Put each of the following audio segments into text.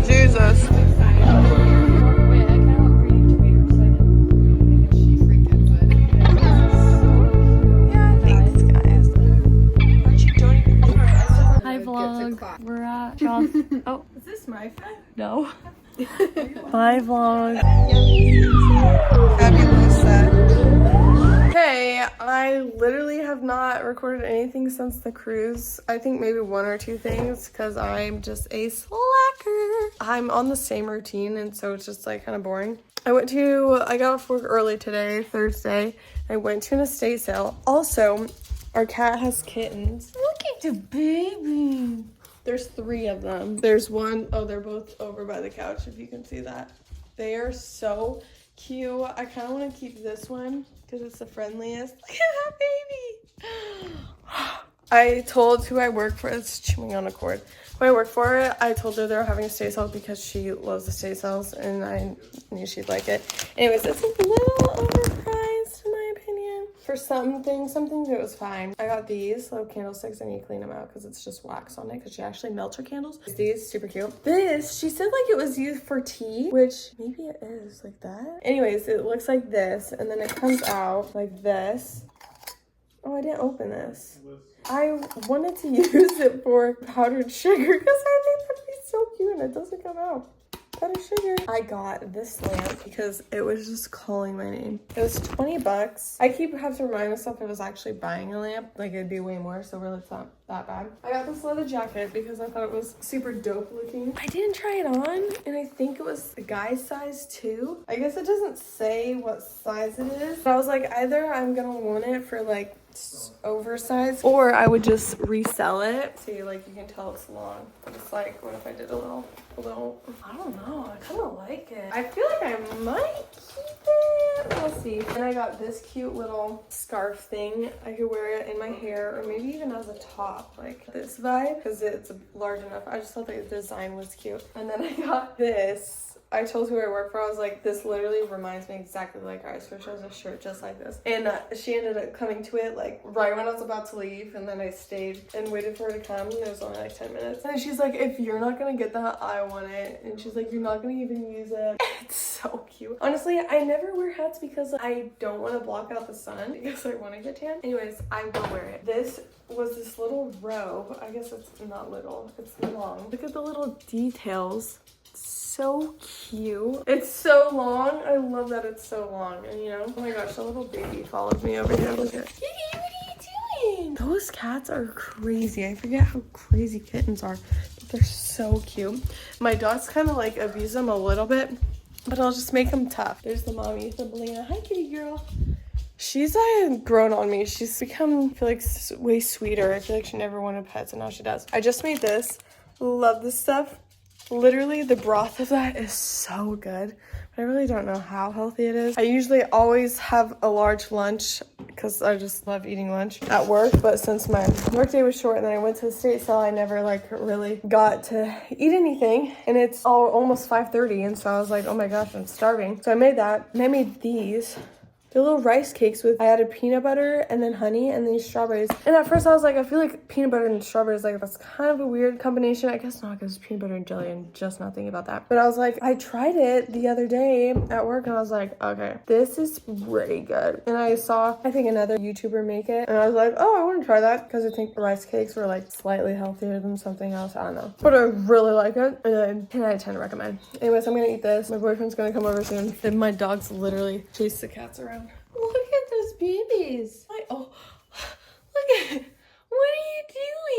Jesus. Hi vlog. We're at John's. Oh, Is this my phone? no. Bye vlog. Fabulous set. Hey, I literally have not recorded anything since the cruise. I think maybe one or two things because I'm just a slacker. I'm on the same routine and so it's just like kind of boring. I got off work early today, Thursday. I went to an estate sale. Also, our cat has kittens. Look at the baby. There's 3 of them. There's one, oh, they're both over by the couch if you can see that. They are so cute. I kind of want to keep this one because it's the friendliest. Look at that baby. I told who I work for, it's chewing on a cord. Who I work for, I told her they were having a estate sale because she loves estate sales and I knew she'd like it. Anyways, it's a little overpriced in my opinion. For some things it was fine. I got these little candlesticks. I need to clean them out because it's just wax on it because she actually melts her candles. These, super cute. This, she said like it was used for tea, which maybe it is like that. Anyways, it looks like this and then it comes out like this. Oh, I didn't open this. I wanted to use it for powdered sugar because I think that'd be so cute and it doesn't come out. Powdered sugar. I got this lamp because it was just calling my name. It was 20 bucks. I have to remind myself I was actually buying a lamp. Like it'd be way more, so really it's not that bad. I got this leather jacket because I thought it was super dope looking. I didn't try it on and I think it was a guy's size too. I guess it doesn't say what size it is. But I was like, either I'm gonna want it for like oversized or I would just resell it. See, like you can tell it's long. It's like, what if I did a little, I don't know, I kind of like it. I feel like I might keep it. We'll see. And I got this cute little scarf thing. I could wear it in my hair or maybe even as a top, like this vibe, because it's large enough. I just thought the design was cute. And then I got this. I told who I work for, I was like, this literally reminds me exactly like her. So she has a shirt just like this. And she ended up coming to it like right when I was about to leave. And then I stayed and waited for her to come. And it was only like 10 minutes. And she's like, if you're not gonna get that, I want it. And she's like, you're not gonna even use it. It's so cute. Honestly, I never wear hats because I don't want to block out the sun because I want to get tan. Anyways, I will wear it. This was this little robe. I guess it's not little, it's long. Look at the little details. So cute. It's so long. I love that it's so long. And you know, oh my gosh, the little baby followed me over here. Look at it. What are you doing? Those cats are crazy. I forget how crazy kittens are, but they're so cute. My dogs kind of like abuse them a little bit, but I'll just make them tough. There's the mommy, the Belina. Hi, kitty girl. She's grown on me. She's become, I feel like, way sweeter. I feel like she never wanted pets, and now she does. I just made this. Love this stuff. Literally, the broth of that is so good. But I really don't know how healthy it is. I usually always have a large lunch because I just love eating lunch at work. But since my workday was short and then I went to the estate sale, I never like really got to eat anything. And it's almost 5:30, and so I was like, oh my gosh, I'm starving. So I made that, and I made these. The little rice cakes I added peanut butter and then honey and these strawberries. And at first I was like, I feel like peanut butter and strawberries, like that's kind of a weird combination. I guess not because peanut butter and jelly and just not thinking about that. But I was like, I tried it the other day at work and I was like, okay, this is pretty good. And I saw, I think another YouTuber make it. And I was like, oh, I want to try that because I think the rice cakes were like slightly healthier than something else. I don't know. But I really like it. And 10 out of 10 recommend. Anyways, I'm going to eat this. My boyfriend's going to come over soon. And my dogs literally chase the cats around. Look at those babies. Look at, what are you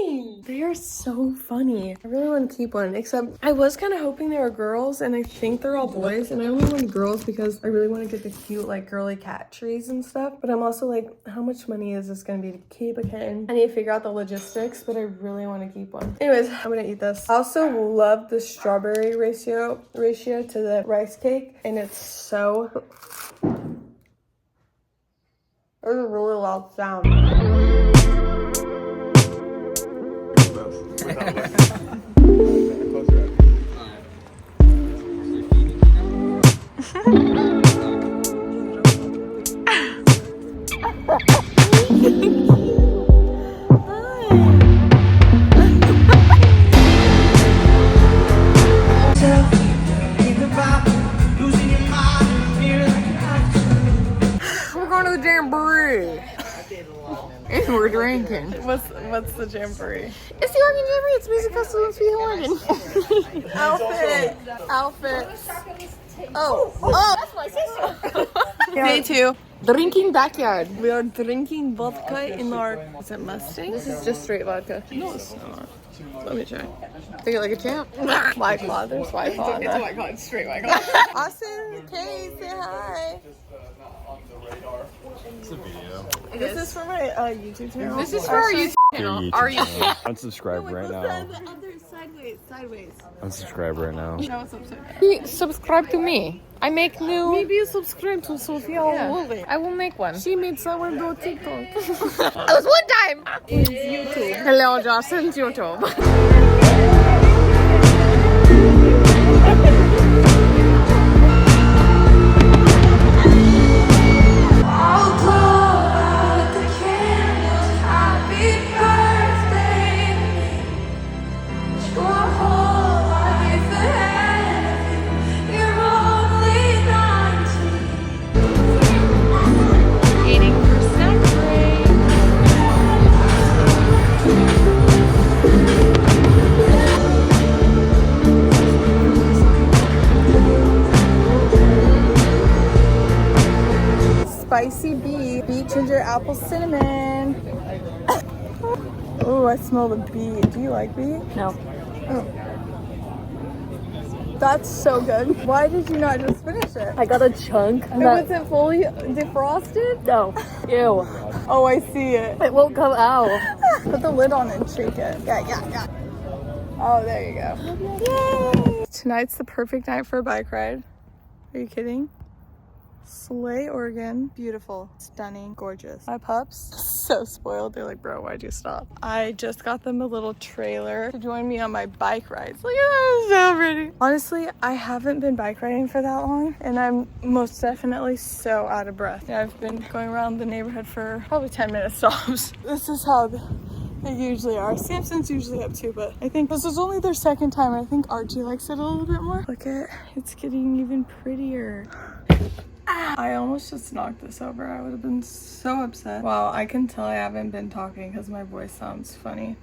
doing? They are so funny. I really want to keep one, except I was kind of hoping they were girls and I think they're all boys, and I only want girls because I really want to get the cute like girly cat trees and stuff. But I'm also like, how much money is this going to be to keep a kitten? I need to figure out the logistics, but I really want to keep one. Anyways, I'm going to eat this. I also love the strawberry ratio to the rice cake, and it's so... There's a really loud sound. So drinking. What's the jamboree? It's the Oregon Jamboree. It's music festival in Sweet Oregon. Outfit. Oh, that's my sister. Day 2. Drinking backyard. We are drinking vodka in our. Is it Mustang? This is just straight vodka. No, it's not. Let me try. Take it like a champ. White Claw. There's White Claw. It's White Claw. It's straight White Claw. Austin, Kay, say hi. It's a video. This is for my YouTube channel. This is for our YouTube channel. Our YouTube. Unsubscribe right now. The other sideways. Unsubscribe right now. No, it's upside down. Subscribe to me. I make new. Maybe you subscribe to Sophia Woolley. I will make one. She made sourdough TikTok. It was one time. YouTube. Hello, Justin's YouTube. Spicy beet, ginger, apple, cinnamon. Oh, I smell the beet. Do you like beet? No. Oh. That's so good. Why did you not just finish it? I got a chunk. Was it fully defrosted? No. Ew. Oh, I see it. It won't come out. Put the lid on and shake it. Yeah. Oh, there you go. Yay! Tonight's the perfect night for a bike ride. Are you kidding? Slay, Oregon. Beautiful, stunning, gorgeous. My pups, so spoiled. They're like, bro, why'd you stop? I just got them a little trailer to join me on my bike rides. Look at that, so pretty. Honestly, I haven't been bike riding for that long, and I'm most definitely so out of breath. I've been going around the neighborhood for probably 10-minute stops. This is how they usually are. Samson's usually up too, but I think this is only their second time. I think Archie likes it a little bit more. Look at, it's getting even prettier. I almost just knocked this over. I would have been so upset. Wow, I can tell I haven't been talking because my voice sounds funny.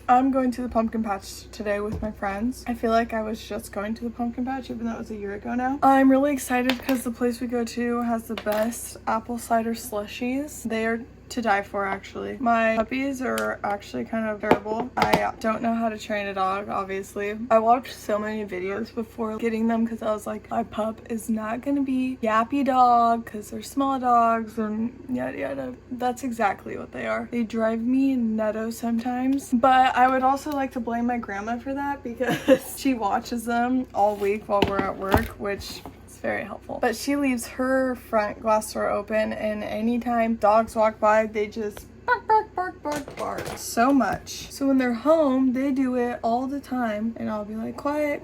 I'm going to the pumpkin patch today with my friends. I feel like I was just going to the pumpkin patch even though it was a year ago now. I'm really excited because the place we go to has the best apple cider slushies. They are to die for, actually. My puppies are actually kind of terrible. I don't know how to train a dog, obviously. I watched so many videos before getting them because I was like, my pup is not gonna be yappy dog because they're small dogs and yada yada. That's exactly what they are. They drive me nutto sometimes, but I would also like to blame my grandma for that because she watches them all week while we're at work, which very helpful. But she leaves her front glass door open, and anytime dogs walk by, they just bark so much. So when they're home, they do it all the time, and I'll be like, quiet,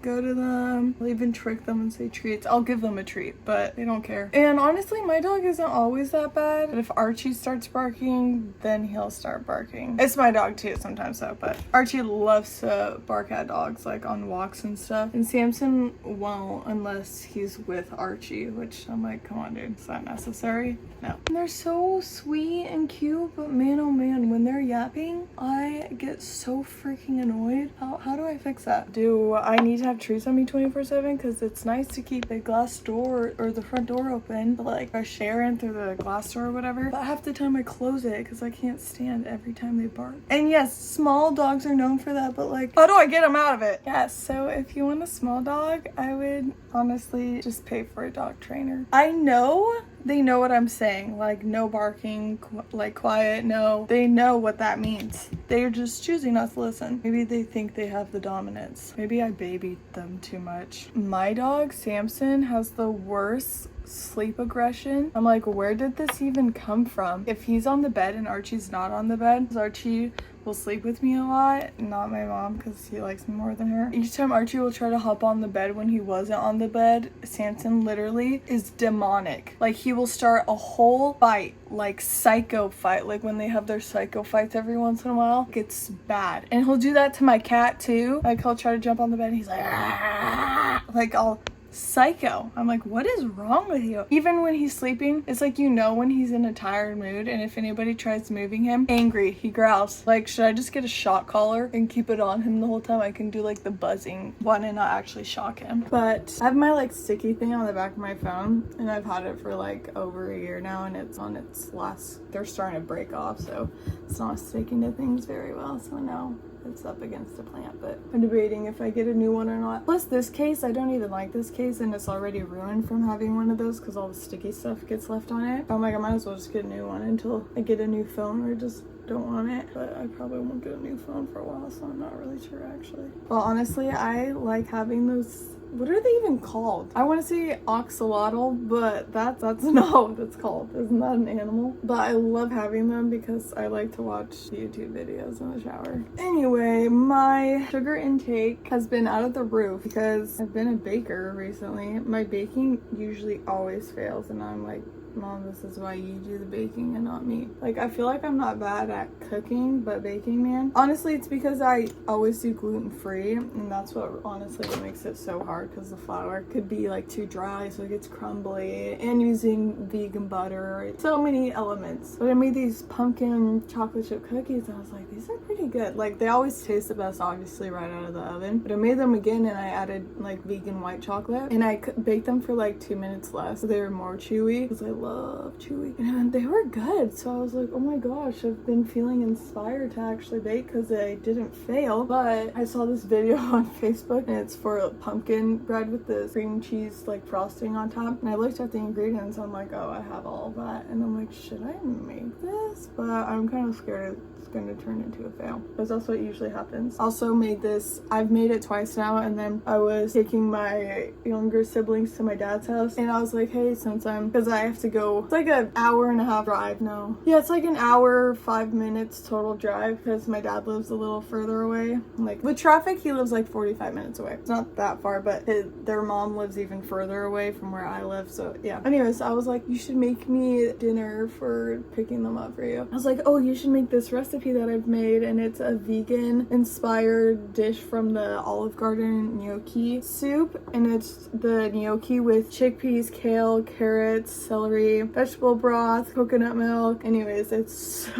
go to them. I'll even trick them and say treats. I'll give them a treat, but they don't care. And honestly, my dog isn't always that bad, but if Archie starts barking, then he'll start barking. It's my dog too sometimes though, but Archie loves to bark at dogs, like on walks and stuff, and Samson won't unless he's with Archie, which I'm like, come on dude, is that necessary? No. And they're so sweet and cute, but man oh man, when they're yapping, I get so freaking annoyed. How do I fix that? Do I need to have trees on me 24/7? Because it's nice to keep the glass door or the front door open, but like fresh air in through the glass door or whatever. But half the time I close it because I can't stand every time they bark. And yes, small dogs are known for that, but like, how do I get them out of it? Yeah, so if you want a small dog, I would honestly just pay for a dog trainer. I know they know what I'm saying, like no barking, like quiet, no. They know what that means. They're just choosing not to listen. Maybe they think they have the dominance. Maybe I babied them too much. My dog, Samson, has the worst sleep aggression. I'm like, where did this even come from? If he's on the bed and Archie's not on the bed, Archie will sleep with me a lot, not my mom because he likes me more than her. Each time Archie will try to hop on the bed when he wasn't on the bed, Samson literally is demonic. Like he will start a whole fight, like psycho fight, like when they have their psycho fights every once in a while. It's bad. And he'll do that to my cat too. Like he'll try to jump on the bed and he's like, Argh! Like I'll psycho. I'm like, what is wrong with you? Even when he's sleeping, it's like, you know, when he's in a tired mood, and if anybody tries moving him, angry, he growls. Like, should I just get a shock collar and keep it on him the whole time? I can do like the buzzing one and not actually shock him. But I have my like sticky thing on the back of my phone, and I've had it for like over a year now, and it's on its last, they're starting to break off, so it's not sticking to things very well. So now it's up against the plant, but I'm debating if I get a new one or not. Plus this case, I don't even like this case, and it's already ruined from having one of those because all the sticky stuff gets left on it. I'm like, I might as well just get a new one until I get a new phone, or just don't want it. But I probably won't get a new phone for a while, so I'm not really sure actually. Well, honestly, I like having those, what are they even called? I want to say axolotl, but that's not what it's called. Isn't that an animal? But I love having them because I like to watch YouTube videos in the shower. Anyway, my sugar intake has been out of the roof because I've been a baker recently. My baking usually always fails, and I'm like, Mom, this is why you do the baking and not me. Like, I feel like I'm not bad at cooking, but baking, man. Honestly, it's because I always do gluten-free, and that's what honestly what makes it so hard, because the flour could be like too dry, so it gets crumbly, and using vegan butter, so many elements. But I made these pumpkin chocolate chip cookies, and I was like, these are pretty good. Like, they always taste the best, obviously, right out of the oven. But I made them again, and I added like vegan white chocolate, and I baked them for like 2 minutes less, so they were more chewy, because I love chewy, and they were good. So I was like, oh my gosh, I've been feeling inspired to actually bake because I didn't fail. But I saw this video on Facebook, and it's for pumpkin bread with the cream cheese like frosting on top, and I looked at the ingredients. I'm like, oh, I have all of that, and I'm like, should I make this? But I'm kind of scared it's going to turn into a fail, because that's what usually happens. Also made this, I've made it twice now, and then I was taking my younger siblings to my dad's house, and I was like, hey, since because I have to go, it's like an hour and a half drive. No, yeah, it's like an hour 5 minutes total drive, because my dad lives a little further away. Like, with traffic, he lives like 45 minutes away. It's not that far, but their mom lives even further away from where I live, so yeah. Anyways, I was like, you should make me dinner for picking them up for you. I was like, oh, you should make this recipe that I've made, and it's a vegan inspired dish from the Olive Garden gnocchi soup, and it's the gnocchi with chickpeas, kale, carrots, celery, vegetable broth, coconut milk. Anyways, it's so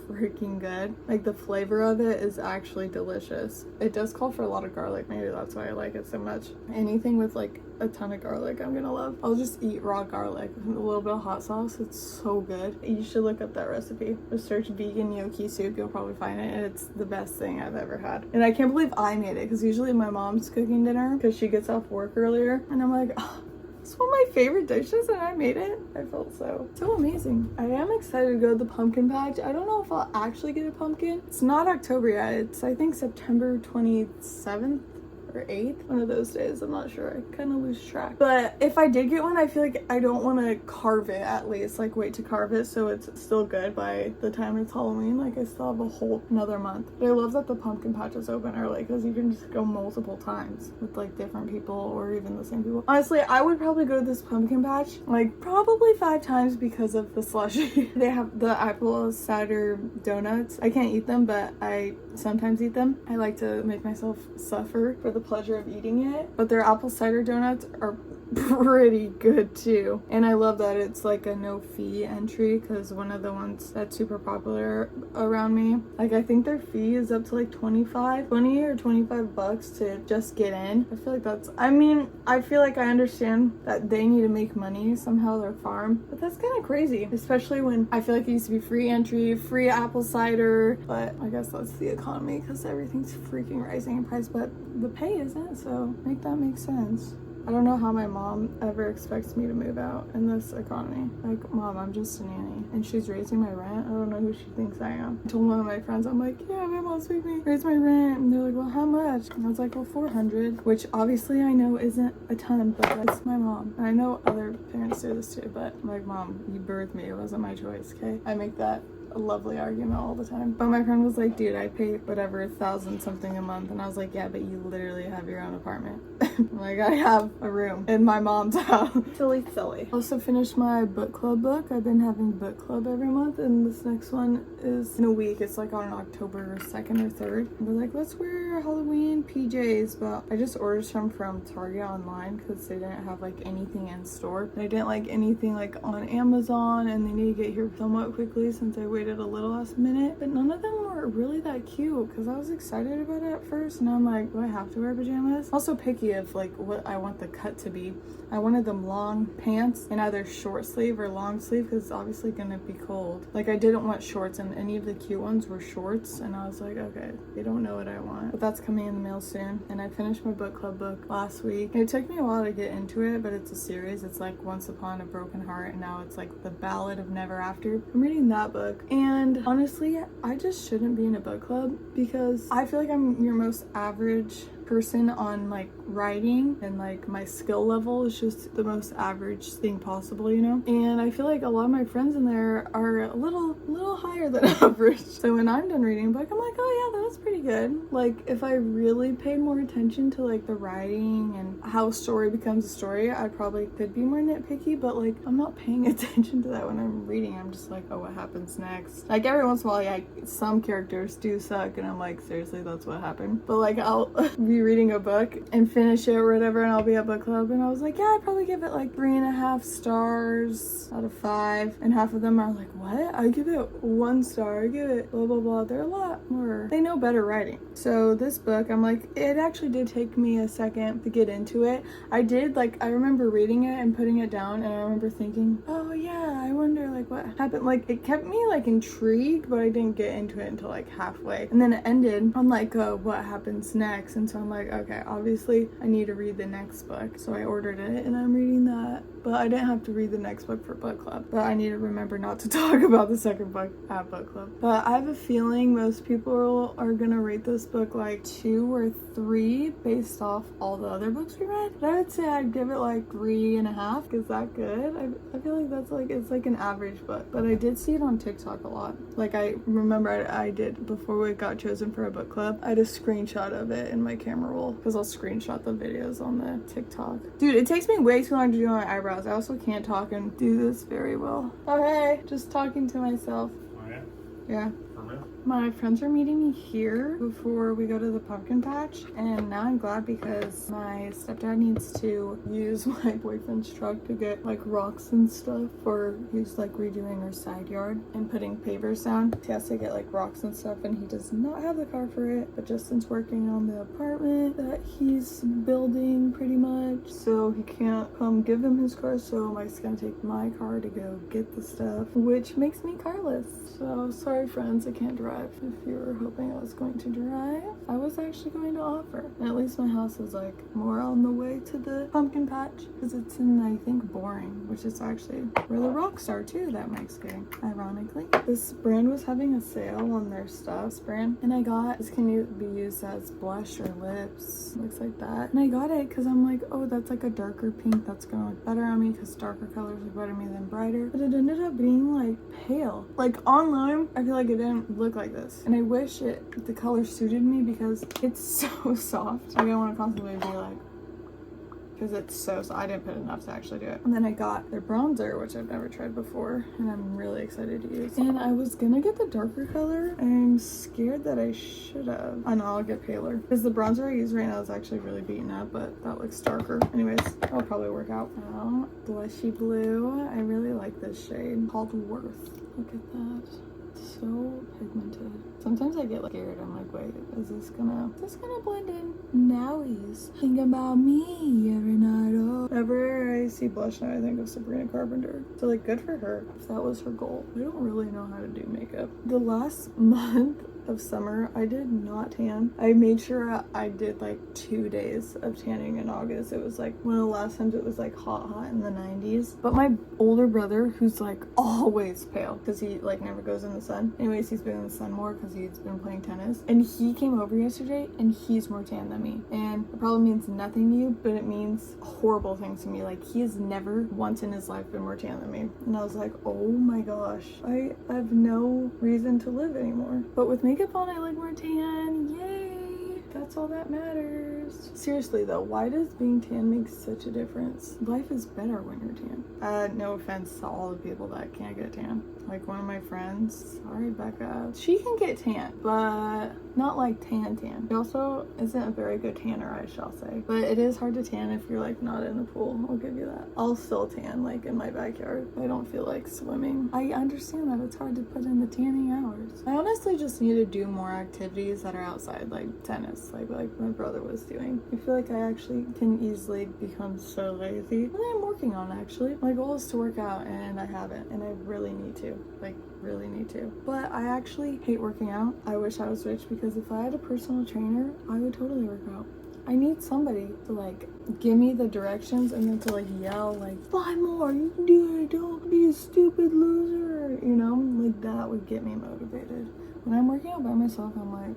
freaking good. Like, the flavor of it is actually delicious. It does call for a lot of garlic. Maybe that's why I like it so much. Anything with like a ton of garlic, I'm gonna love. I'll just eat raw garlic with a little bit of hot sauce. It's so good. You should look up that recipe. Just search vegan gnocchi soup. You'll probably find it, and it's the best thing I've ever had. And I can't believe I made it, because usually my mom's cooking dinner because she gets off work earlier, and I'm like, oh, it's one of my favorite dishes, and I made it. I felt so amazing. I am excited to go to the pumpkin patch. I don't know if I'll actually get a pumpkin. It's not October yet. It's, I think, September 27th or 8th, one of those days. I'm not sure. I kind of lose track. But if I did get one, I feel like I don't want to carve it, at least, like wait to carve it so it's still good by the time it's Halloween. Like, I still have a whole another month. But I love that the pumpkin patch is open early, because you can just go multiple times with like different people, or even the same people. Honestly, I would probably go to this pumpkin patch like probably 5 times because of the slushie. They have the apple cider donuts. I can't eat them, but I sometimes eat them. I like to make myself suffer for the pleasure of eating it. But their apple cider donuts are pretty good too, and I love that it's like a no fee entry, because one of the ones that's super popular around me, like, I think their fee is up to like 20 or 25 bucks to just get in. I feel like that's, I mean, I feel like I understand that they need to make money somehow, their farm, but that's kind of crazy, especially when I feel like it used to be free entry, free apple cider. But I guess that's the economy, because everything's freaking rising in price, but the pay isn't, so make that make sense. I don't know how my mom ever expects me to move out in this economy. Like, Mom, I'm just a nanny, and she's raising my rent. I don't know who she thinks I am. I told one of my friends, I'm like, yeah, my mom's making me raise my rent. And they're like, well, how much? And I was like, well, $400, which obviously I know isn't a ton, but that's my mom. And I know other parents do this too, but I'm like, Mom, you birthed me. It wasn't my choice, okay? I make that a lovely argument all the time. But my friend was like, dude, I pay whatever 1,000 something a month. And I was like, yeah, but you literally have your own apartment. Like, I have a room in my mom's house. Silly. Also finished my book club book. I've been having book club every month, and this next one is in a week. It's like on October 2nd or 3rd. They're like, let's wear Halloween PJs, but I just ordered some from Target online because they didn't have like anything in store. And I didn't like anything like on Amazon, and they need to get here somewhat quickly since I waited a little last minute. But none of them were really that cute because I was excited about it at first, and I'm like, do I have to wear pajamas? I'm also picky of like what I want the cut to be. I wanted them long pants in either short sleeve or long sleeve because it's obviously gonna be cold. Like, I didn't want shorts, and any of the cute ones were shorts, and I was like, okay, they don't know what I want. But that's coming in the mail soon. And I finished my book club book last week. It took me a while to get into it, but it's a series. It's like Once Upon a Broken Heart, and now it's like The Ballad of Never After. I'm reading that book, and honestly, I just shouldn't be in a book club because I feel like I'm your most average person on like writing, and like my skill level is just the most average thing possible, you know? And I feel like a lot of my friends in there are a little higher than average. So when I'm done reading a book, I'm like, oh yeah, that was pretty good. Like, if I really paid more attention to like the writing and how a story becomes a story, I probably could be more nitpicky, but like, I'm not paying attention to that when I'm reading. I'm just like, oh, what happens next? Like, every once in a while, like, some characters do suck, and I'm like, seriously, that's what happened. But like, I'll be reading a book and finish it or whatever, and I'll be at book club, and I was like, yeah, I'd probably give it like 3.5 stars out of 5, and half of them are like, what? I give it 1 star, I give it blah blah blah. They're a lot more, they know better writing. So this book, I'm like, it actually did take me a second to get into it. I remember reading it and putting it down, and I remember thinking, oh yeah, I wonder like what happened. Like, it kept me like intrigued, but I didn't get into it until like halfway, and then it ended on like what happens next. And so I'm like, okay, obviously I need to read the next book. So I ordered it, and I'm reading that. But I didn't have to read the next book for book club. But I need to remember not to talk about the second book at book club. But I have a feeling most people are gonna rate this book like 2 or 3 based off all the other books we read. But I would say I'd give it like 3.5. Is that good? I feel like that's like, it's like an average book. But I did see it on TikTok a lot. Like, I remember I did, before we got chosen for a book club, I had a screenshot of it in my camera roll because I'll screenshot the videos on the TikTok. Dude, it takes me way too long to do my eyebrows. I also can't talk and do this very well. Okay, just talking to myself. Oh, yeah? Yeah. For real? My friends are meeting me here before we go to the pumpkin patch, and now I'm glad because my stepdad needs to use my boyfriend's truck to get like rocks and stuff, for he's like redoing our side yard and putting pavers down. He has to get like rocks and stuff, and he does not have the car for it, but Justin's working on the apartment that he's building pretty much, so he can't come give him his car, so Mike's gonna take my car to go get the stuff, which makes me carless. So sorry friends, I can't drive. If you were hoping I was going to drive, I was actually going to offer. And at least my house is like more on the way to the pumpkin patch, because it's in, I think, Boring, which is actually where the rocks are too that Mike's getting, ironically. This brand was having a sale on their stuff, this brand, and I got, this can be used as blush or lips, looks like that. And I got it because I'm like, oh, that's like a darker pink, that's gonna look better on me because darker colors look better on me than brighter. But it ended up being like pale. Like online, I feel like it didn't look like this, and I wish the color suited me because it's so soft. I don't want to constantly be like, because it's so soft. I didn't put enough to actually do it. And then I got their bronzer, which I've never tried before, and I'm really excited to use. And I was gonna get the darker color, and I'm scared that I should have. I know, I'll get paler because the bronzer I use right now is actually really beaten up, but that looks darker. Anyways, that'll probably work out. Now, blushy blue. I really like this shade called Worth. Look at that. So pigmented. Sometimes I get like scared. I'm like, wait, is this gonna blend in? Now he's thinking about me every night. Oh, whenever I see blush now, I think of Sabrina Carpenter. So like, good for her if that was her goal. I don't really know how to do makeup. The last month of summer, I did not tan. I made sure I did like 2 days of tanning in August. It was like one of the last times it was like hot in the 90s. But my older brother, who's like always pale because he like never goes in the sun. Anyways, he's been in the sun more because he's been playing tennis. And he came over yesterday and he's more tan than me. And it probably means nothing to you, but it means horrible things to me. Like, he has never once in his life been more tan than me. And I was like, oh my gosh, I have no reason to live anymore. But with makeup on, I look more tan. Yay! That's all that matters. Seriously though, why does being tan make such a difference? Life is better when you're tan. No offense to all the people that can't get tan. Like one of my friends, sorry Becca, she can get tan, but not like tan. She also isn't a very good tanner, I shall say. But it is hard to tan if you're like not in the pool, I'll give you that. I'll still tan like in my backyard. I don't feel like swimming. I understand that it's hard to put in the tanning hours. I honestly just need to do more activities that are outside, like tennis, like my brother was doing. I feel like I actually can easily become so lazy. And I'm working on it, actually. My goal is to work out and I haven't, and I really need to. Like, really need to. But I actually hate working out. I wish I was rich because if I had a personal trainer, I would totally work out. I need somebody to like give me the directions and then to like yell like, 5 more, you can do it, don't be a stupid loser, you know? Like, that would get me motivated. When I'm working out by myself, I'm like,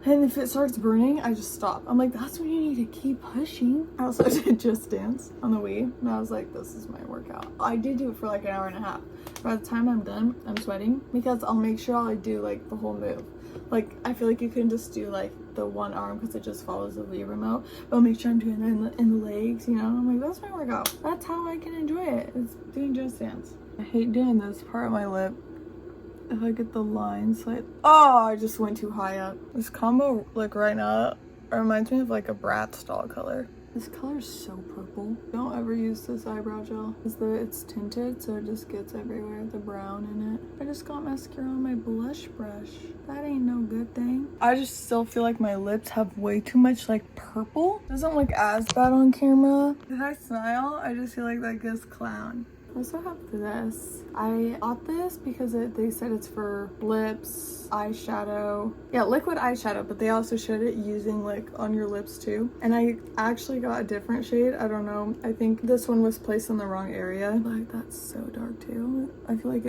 and if it starts burning, I just stop. I'm like, that's when you need to keep pushing. I also did Just Dance on the Wii, and I was like, this is my workout. I did do it for like an hour and a half. By the time I'm done, I'm sweating because I'll make sure I do like the whole move. Like, I feel like you can just do like the one arm because it just follows the Wii remote, but I'll make sure I'm doing it in the legs, you know? I'm like, that's my workout. That's how I can enjoy it. It's doing Just Dance. I hate doing this part of my lip. If I get the lines like, oh, I just went too high up. This combo, like right now, reminds me of like a Bratz doll color. This color is so purple. Don't ever use this eyebrow gel because it's tinted, so it just gets everywhere, the brown in it. I just got mascara on my blush brush. That ain't no good thing. I just still feel like my lips have way too much like purple. It doesn't look as bad on camera. If I smile, I just feel like this clown. I also have this. I bought this because they said it's for lips, eyeshadow. Yeah, liquid eyeshadow, but they also showed it using like on your lips too. And I actually got a different shade. I don't know. I think this one was placed in the wrong area. Like, that's so dark too. I feel like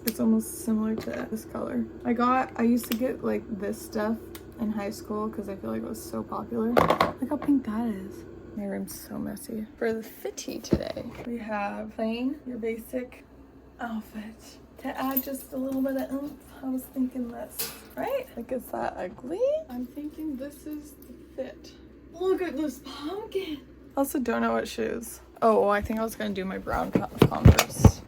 it's almost similar to this color. I used to get like this stuff in high school because I feel like it was so popular. Look how pink that is. My room's so messy. For the fitty today, we have plain, your basic outfit. To add just a little bit of oomph, I was thinking this, right? Like, is that ugly? I'm thinking this is the fit. Look at this pumpkin. Also don't know what shoes. Oh, I think I was gonna do my brown Converse.